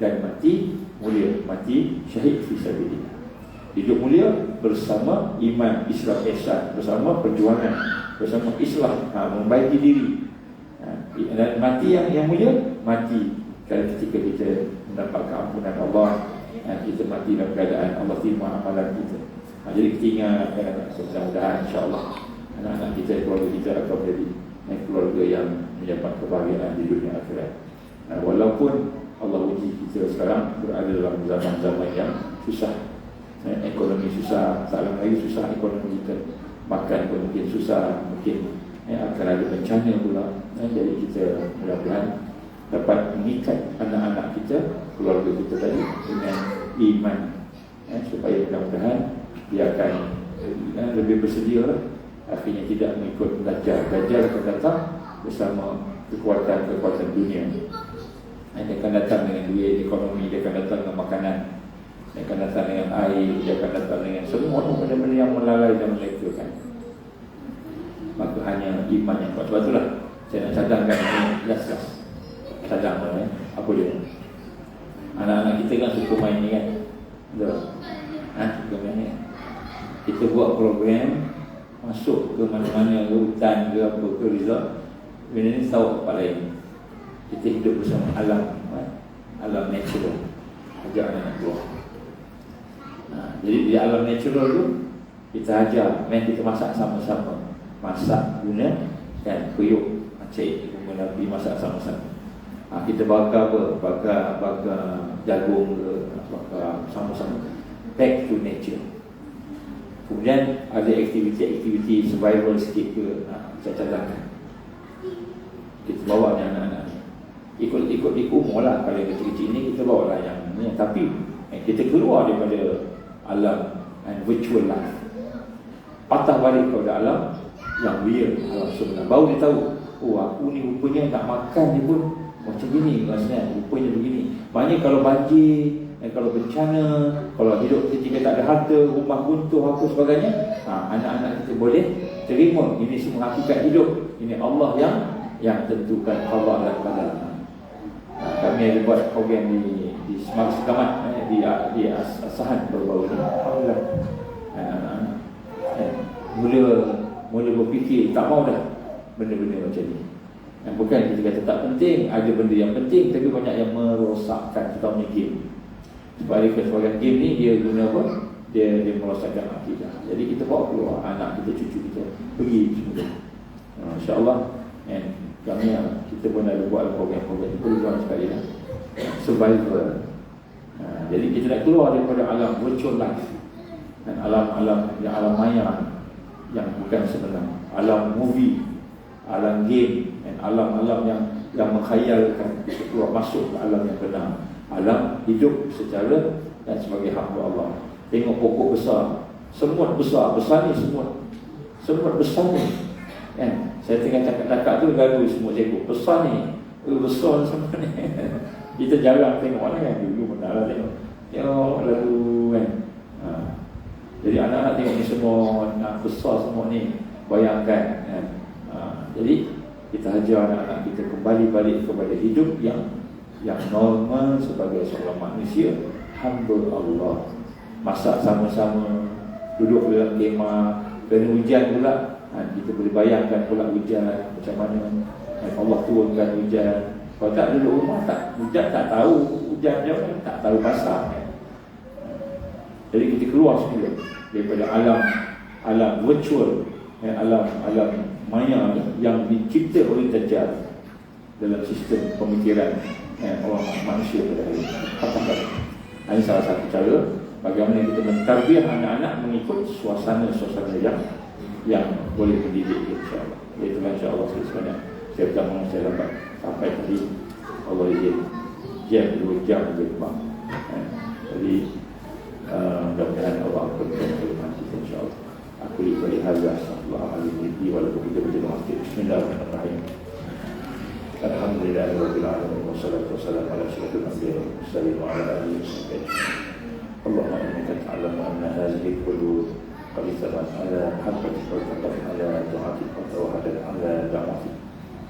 dan mati mulia, mati syahid fi sabilillah. Hidup mulia bersama iman, Islam, ihsan, bersama perjuangan, bersama islah, membaiki diri. Dan mati yang mulia, mati ketika kita mendapat keampunan Allah, kita mati dalam keadaan Allah terima amalan kita. Jadi kita ingat, mudah-mudahan insya-Allah anak-anak kita, keluarga kita akan menjadi keluarga yang mendapat kebahagiaan di dunia akhirat. Walaupun Allah uji kita sekarang berada dalam zaman-zaman yang susah, ekonomi susah, tak lagi susah ekonomi kita, makan pun mungkin susah, mungkin akan ada bencana pula. Jadi kita mudah-mudahan dapat mengikat anak-anak kita, keluarga kita tadi dengan iman, supaya mudah-mudahan dia akan lebih bersedia lah. Akhirnya tidak mengikut Dajjal. Dajjal akan datang bersama kekuatan dunia. Dia akan datang dengan duit, ekonomi, dia akan datang dengan makanan, dia akan datang dengan air, dia akan datang dengan semua benda-benda yang melalai dan melekatkan. Maka hanya iman yang kuat. Sebab itulah saya nak cadangkan ini jelas-jelas. Cadang apa dia? Anak-anak kita kan suka main ni kan. Betul? Suka main ni. Kita buat program, masuk ke mana-mana, ke hutan ke apa ke resort, benda ni tahu tempat lain. Kita hidup bersama alam, alam natural. Ajak anak keluar. Jadi di alam natural tu kita ajar, kita masak sama-sama. Masak guna kan periuk, cik Nabi masak sama-sama. Kita bakar apa? Bakar jagung ke, bakar sama-sama. Back to nature. Kemudian ada aktiviti survival sikit ke, saya cadangkan. Kita bawa anak-anak ikut umur lah. Kalau yang kecil-kecil ni kita bawa lah yang ni. Tapi kita keluar daripada alam virtual life, patah balik kepada alam yang real, alam sebenar. Baru dia tahu, aku ni rupanya nak makan ni pun macam gini rasanya, rupanya begini. Maknanya kalau banjir, kalau bencana, kalau hidup ketika tak ada harta, rumah runtuh apa sebagainya, anak-anak kita boleh terima ini semua hakikat hidup. Ini Allah yang tentukan Allah dan qadar. Kami ada buat program di Smart Selamat, di Asahan baru-baru ni. Alhamdulillah. Mula berfikir tak mau dah benda-benda macam ni. Bukan kita kata tak penting, ada benda yang penting, tapi banyak yang merosakkan. Kita punya game. Sebab ada keseluruhan game ni dia guna apa? Dia merosakkan akidah. Jadi kita bawa keluar anak kita, cucu kita pergi semua. InsyaAllah kami kita pun ada buat program-program itu perlu sekali lah. Survival. Jadi kita nak keluar daripada alam virtual life dan alam maya yang bukan sebenar, alam movie, alam game, dan alam-alam yang menghayalkan. Kita keluar masuk ke alam yang benar, alam hidup secara dan sebagai hamba Allah. Tengok pokok besar, semut besar ni semut besar ni kan. Saya tengah cakap-cakap tu gaduh semut ekor besar ni, besar semut ni. Kita jarang tengok lah kan, dulu pernah lah tengok lalu kan. Jadi anak-anak tengok ni semua besar semua ni, bayangkan kan. Jadi kita ajar anak-anak kita kembali balik kepada hidup yang normal sebagai seorang manusia, hamba Allah. Masak sama-sama, duduk dalam kemah, kena hujan pula, kita boleh bayangkan pula hujan macam mana, Allah turunkan hujan. Kalau tak duduk rumah, hujan tak tahu hujan dia, tak tahu basah. Jadi kita keluar semula daripada alam virtual, alam maya yang dicipta oleh Dajjal dalam sistem pemikiran orang manusia pada hari ini. Ini salah satu cara bagaimana kita mentarbiah anak-anak mengikut suasana-suasana yang boleh mendidik, insya-Allah. Itulah insya-Allah sebenarnya saya pertama saya dapat sampai tadi, Allah izin jam 2 jam lebih kurang. Jadi mudah-mudahan Allah berkati kita, insya-Allah. Aku beri hazah Astagfirullahaladzim walaupun kita berjumpa masjid. Bismillahirrahmanirrahim. Alhamdulillahirabbil alamin wassalatu wassalamu ala asyrafil anbiya'i wal mursalin wa ala alihi wasallam. Allahumma innaka ta'lamu anna hadhihi al-qulub قد ثبت على محبتك وثبت على طاعتك وتوحدت على دعوتك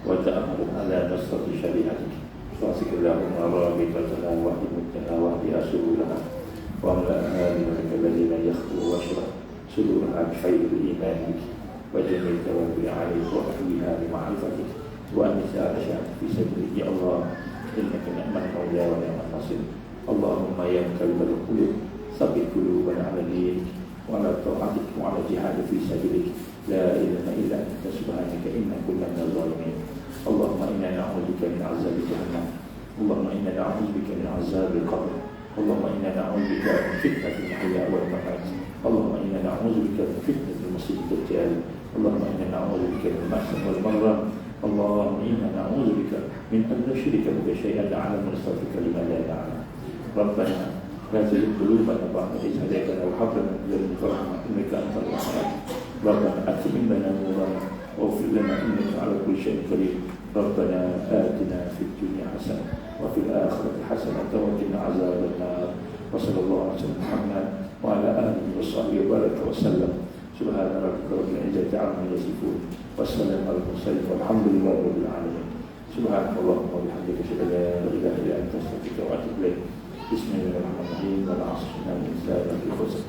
وتأمل على نصرة شريعتك فاسك اللهم رابطتنا واهد متنا واهد سبلها واملأها بملك الذين يخلو واشرح صدورها بخير الإيمان بك وجميع التوكل عليك وأحييها بمعرفتك وأنس أرشاد في سبيلك يا الله إنك نعم المولى ونعم النصير اللهم يا مقلب القلوب ثبت قلوبنا على دينك وعلى طاعتك وعلى الجهاد في سبيلك لا إله إلا أنت سبحانك إنا كنا من الظالمين اللهم إنا نعوذ بك من عذاب جهنم اللهم إنا نعوذ بك من عذاب القبر اللهم إنا نعوذ بك من فتنة المحيا والممات اللهم إنا نعوذ بك من فتنة المسيح الدجال اللهم إنا نعوذ بك من المحسن والمغرم اللهم إنا نعوذ بك من أن نشرك بك شيئا نعلم ونستغفرك لما لا نعلم ربنا لا تزغ قلوبنا بعد إذ هديتنا وهب لنا من لدنك رحمة إنك أنت الوهاب ربنا أتمم لنا نورنا واغفر لنا إنك على كل شيء قدير ربنا آتنا في الدنيا حسنة وفي الآخرة حسنة وقنا عذاب النار وصلى الله على سيدنا محمد وعلى آله وصحبه وبارك وسلم سبحان ربك رب العزة عما يصفون والسلام على المرسلين والحمد لله رب العالمين سبحانك اللهم وبحمدك أشهد أن لا إله إلا أنت أستغفرك وأتوب إليك بسم الله الرحمن الرحيم والعصر إن الإنسان لفي خسر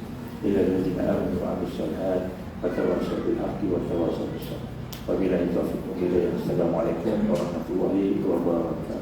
إلا الذين آمنوا وعملوا الصالحات وتواصوا بالحق وتواصوا بالصبر وبالله التوفيق والهداية السلام عليكم ورحمة الله وبركاته.